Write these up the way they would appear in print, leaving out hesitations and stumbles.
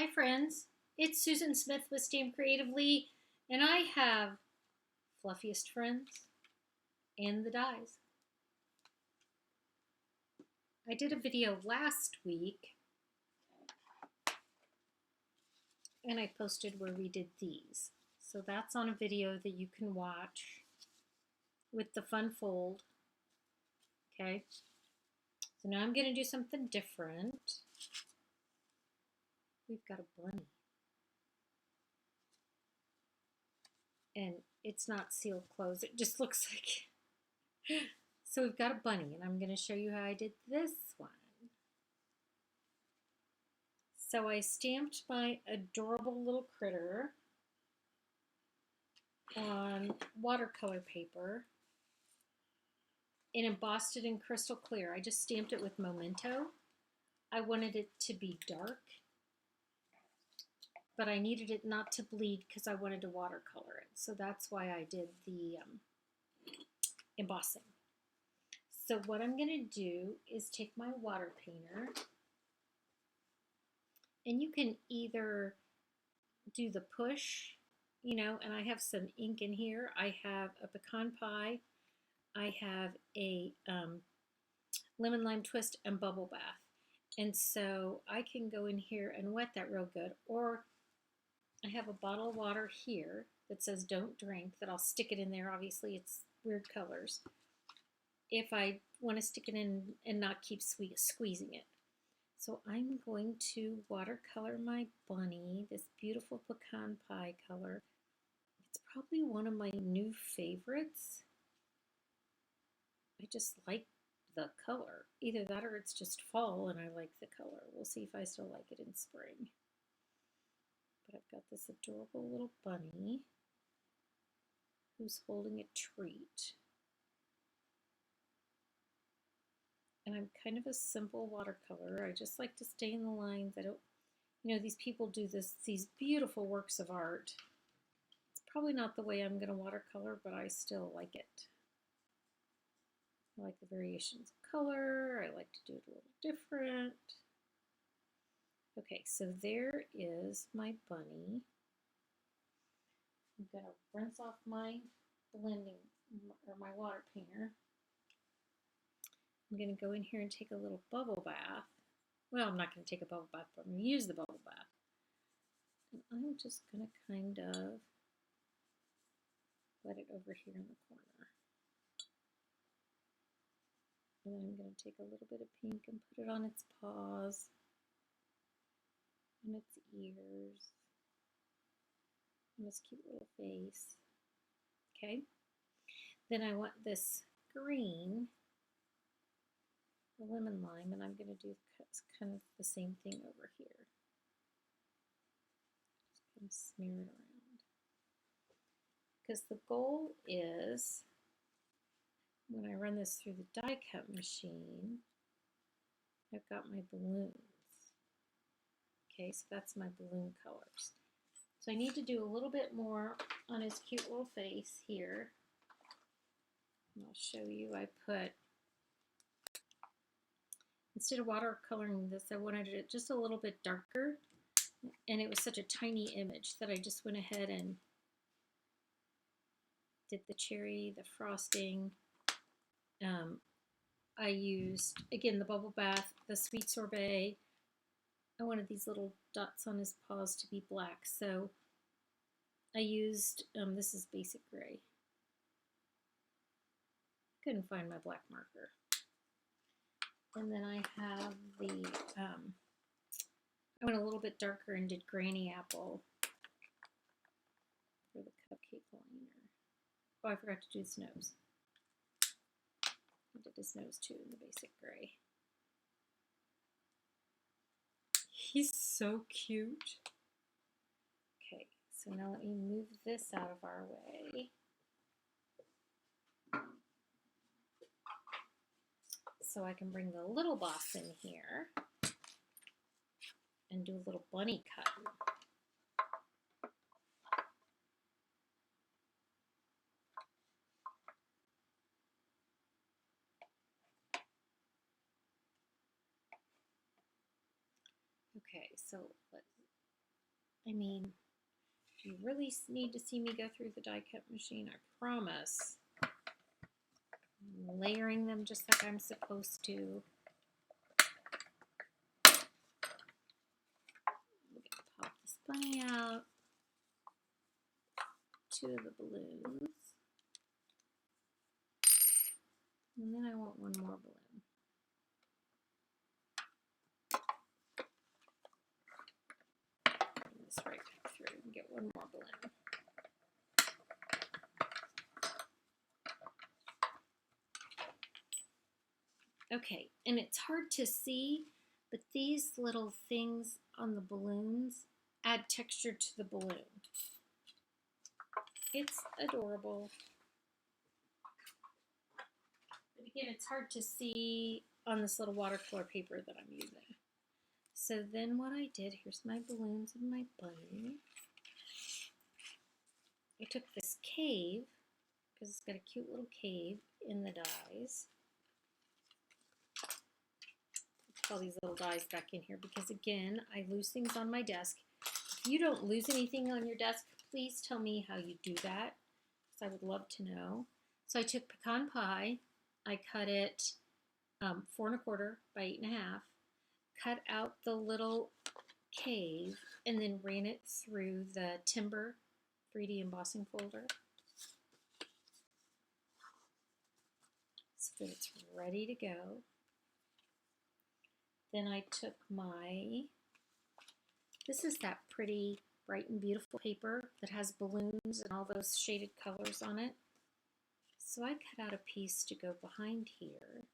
Hi friends, it's Susan Smith with StampCreatively, and I have Fluffiest friends and the dies. I did a video last week and I posted where we did these. So that's on a video that you can watch with the fun fold. Okay, so now I'm going to do something different. We've got a bunny. And it's not sealed closed, it just looks like. So we've got a bunny, and I'm going to show you how I did this one. So I stamped my adorable little critter on watercolor paper and embossed it in crystal clear. I just stamped it with Memento. I wanted it to be dark, but I needed it not to bleed because I wanted to watercolor it. So that's why I did the embossing. So what I'm going to do is take my water painter, and you can either do the push, you know, and I have some ink in here. I have a pecan pie, I have a lemon lime twist and bubble bath. And so I can go in here and wet that real good, or I have a bottle of water here that says don't drink, that I'll stick it in there. Obviously it's weird colors if I want to stick it in and not keep squeezing it. So I'm going to watercolor my bunny, this beautiful pecan pie color. It's probably one of my new favorites. I just like the color. Either that or it's just fall and I like the color. We'll see if I still like it in spring. But I've got this adorable little bunny who's holding a treat. And I'm kind of a simple watercolor. I just like to stay in the lines. I don't, you know, these people do these beautiful works of art. It's probably not the way I'm going to watercolor, but I still like it. I like the variations of color. I like to do it a little different. Okay, so there is my bunny. I'm going to rinse off my blending, or my water painter. I'm going to go in here and take a little bubble bath. Well, I'm not going to take a bubble bath, but I'm going to use the bubble bath. And I'm just going to kind of let it over here in the corner. And then I'm going to take a little bit of pink and put it on its paws and its ears and its cute little face. Okay. Then I want this green, the lemon lime, and I'm going to do kind of the same thing over here. Just kind of smear it around. Because the goal is, when I run this through the die cut machine, I've got my balloons. Okay, so that's my balloon colors. So I need to do a little bit more on his cute little face here. And I'll show you. I put, instead of watercoloring this, I wanted it just a little bit darker. And it was such a tiny image that I just went ahead and did the cherry, the frosting. I used, again, the bubble bath, the sweet sorbet. I wanted these little dots on his paws to be black, so I used, this is basic gray. Couldn't find my black marker. And then I have the, I went a little bit darker and did Granny Apple for the cupcake liner. Oh, I forgot to do his nose. I did his nose too in the basic gray. He's so cute. Okay, so now let me move this out of our way. So I can bring the little boss in here and do a little bunny cut. Okay, so I mean, if you really need to see me go through the die cut machine, I promise. I'm layering them just like I'm supposed to. We're going to pop this bunny out. 2 of the balloons. And then I want one more balloon. Bring this right back through and get one more balloon. Okay, and it's hard to see, but these little things on the balloons add texture to the balloon. It's adorable. But again, it's hard to see on this little watercolor paper that I'm using. So then what I did, here's my balloons and my bunny. I took this cave, because it's got a cute little cave in the dies. Put all these little dies back in here because again, I lose things on my desk. If you don't lose anything on your desk, please tell me how you do that, because I would love to know. So I took pecan pie, I cut it 4 1/4 by 8 1/2, cut out the little cave, and then ran it through the Timber 3D embossing folder so that it's ready to go. Then I took this is that pretty bright and beautiful paper that has balloons and all those shaded colors on it. So I cut out a piece to go behind here.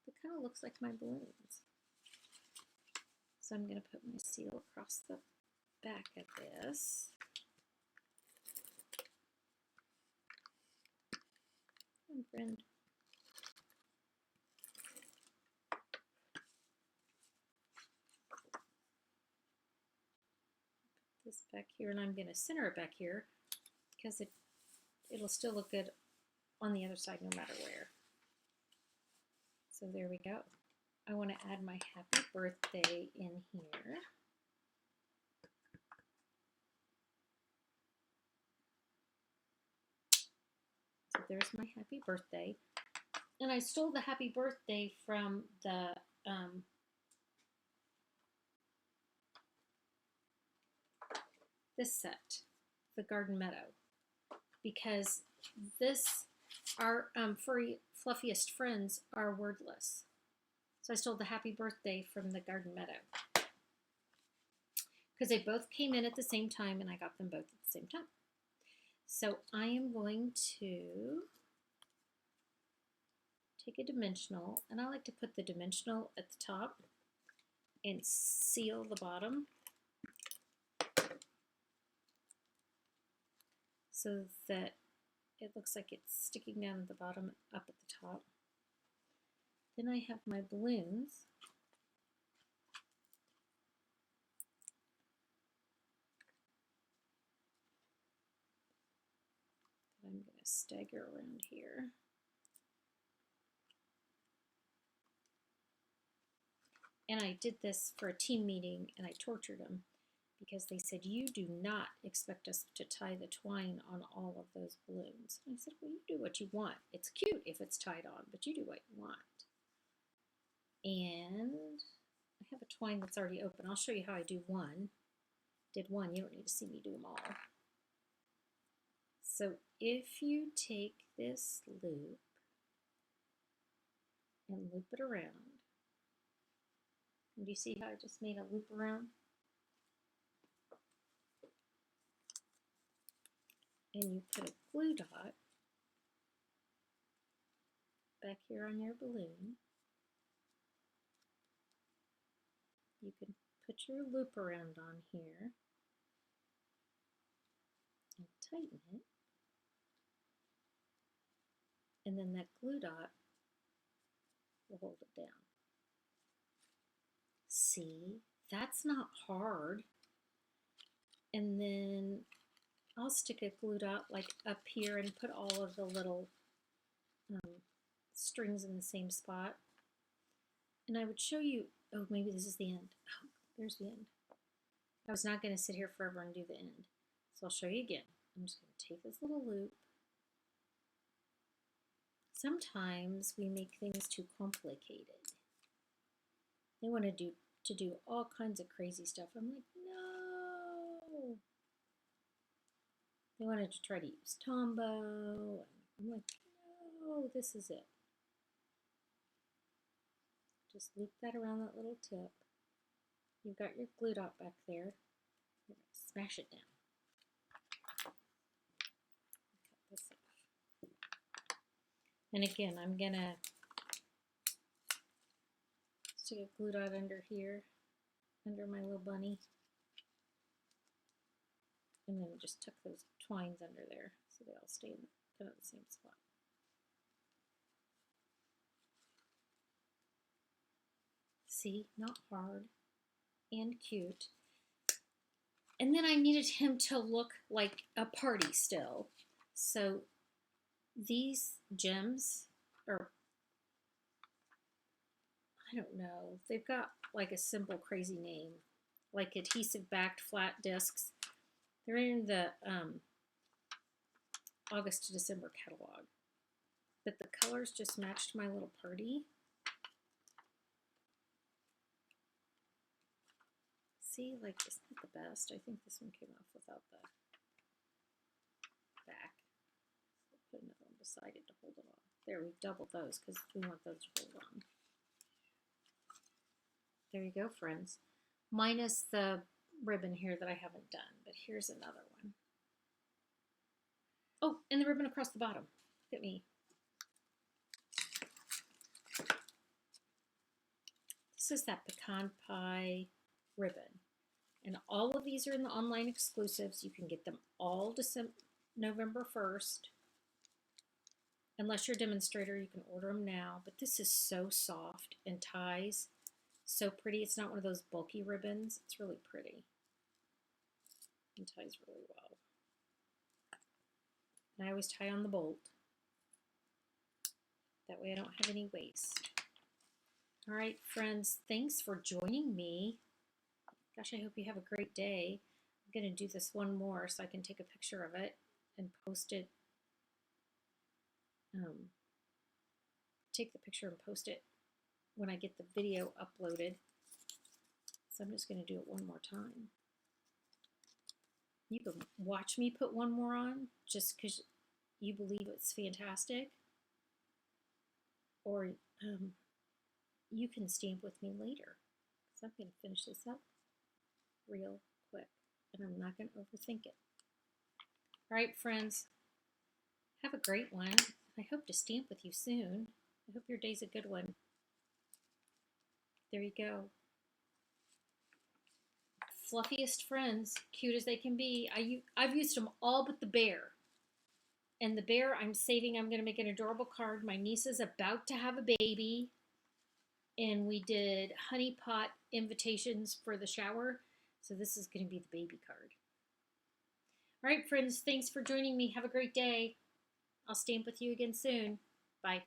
It kind of looks like my balloons. So I'm going to put my seal across the back of this. Come on, friend. This back here, and I'm going to center it back here because it'll still look good on the other side no matter where. So there we go. I want to add my happy birthday in here. So there's my happy birthday. And I stole the happy birthday from the this set, the Garden Meadow, because our furry fluffiest friends are wordless. So I stole the happy birthday from the Garden Meadow because they both came in at the same time and I got them both at the same time. So I am going to take a dimensional, and I like to put the dimensional at the top and seal the bottom so that it looks like it's sticking down at the bottom, up at the top. Then I have my balloons. I'm going to stagger around here. And I did this for a team meeting and I tortured them because they said, you do not expect us to tie the twine on all of those balloons. And I said, well, you do what you want. It's cute if it's tied on, but you do what you want. And I have a twine that's already open. I'll show you how I do one. Did one, you don't need to see me do them all. So if you take this loop and loop it around, and do you see how I just made a loop around? And you put a glue dot back here on your balloon. You can put your loop around on here and tighten it. And then that glue dot will hold it down. See, that's not hard. And then I'll stick a glue dot like up here and put all of the little strings in the same spot. And I would show you, oh, maybe this is the end. Oh, there's the end. I was not going to sit here forever and do the end. So I'll show you again. I'm just going to take this little loop. Sometimes we make things too complicated. They want to do all kinds of crazy stuff. I'm like, no. They wanted to try to use Tombow. I'm like, no, this is it. Just loop that around that little tip. You've got your glue dot back there. You're going to smash it down. Cut this off. And again, I'm going to stick a glue dot under here, under my little bunny. And then just tuck those twines under there so they all stay in kind of the same spot. See, not hard and cute. And then I needed him to look like a party still. So these gems are, I don't know, they've got like a simple crazy name, like adhesive backed flat discs. They're in the August to December catalog. But the colors just matched my little party. See, like, isn't it the best? I think this one came off without the back. So I'll put another one beside it to hold it on. There, we've doubled those because we want those to hold on. There you go, friends. Minus the ribbon here that I haven't done, but here's another one. Oh, and the ribbon across the bottom. Look at me. This is that pecan pie ribbon. And all of these are in the online exclusives. You can get them all November 1st. Unless you're a demonstrator, you can order them now. But this is so soft and ties so pretty. It's not one of those bulky ribbons. It's really pretty and ties really well. And I always tie on the bolt. That way I don't have any waste. All right, friends, thanks for joining me. Gosh, I hope you have a great day. I'm going to do this one more so I can take a picture of it and post it. Take the picture and post it when I get the video uploaded. So I'm just going to do it one more time. You can watch me put one more on just because you believe it's fantastic. Or you can stamp with me later. So I'm going to finish this up real quick. And I'm not going to overthink it. All right, friends. Have a great one. I hope to stamp with you soon. I hope your day's a good one. There you go. Fluffiest friends, cute as they can be. I've used them all but the bear. And the bear I'm saving, I'm going to make an adorable card. My niece is about to have a baby. And we did honey pot invitations for the shower. So this is going to be the baby card. All right, friends, thanks for joining me. Have a great day. I'll stamp with you again soon. Bye.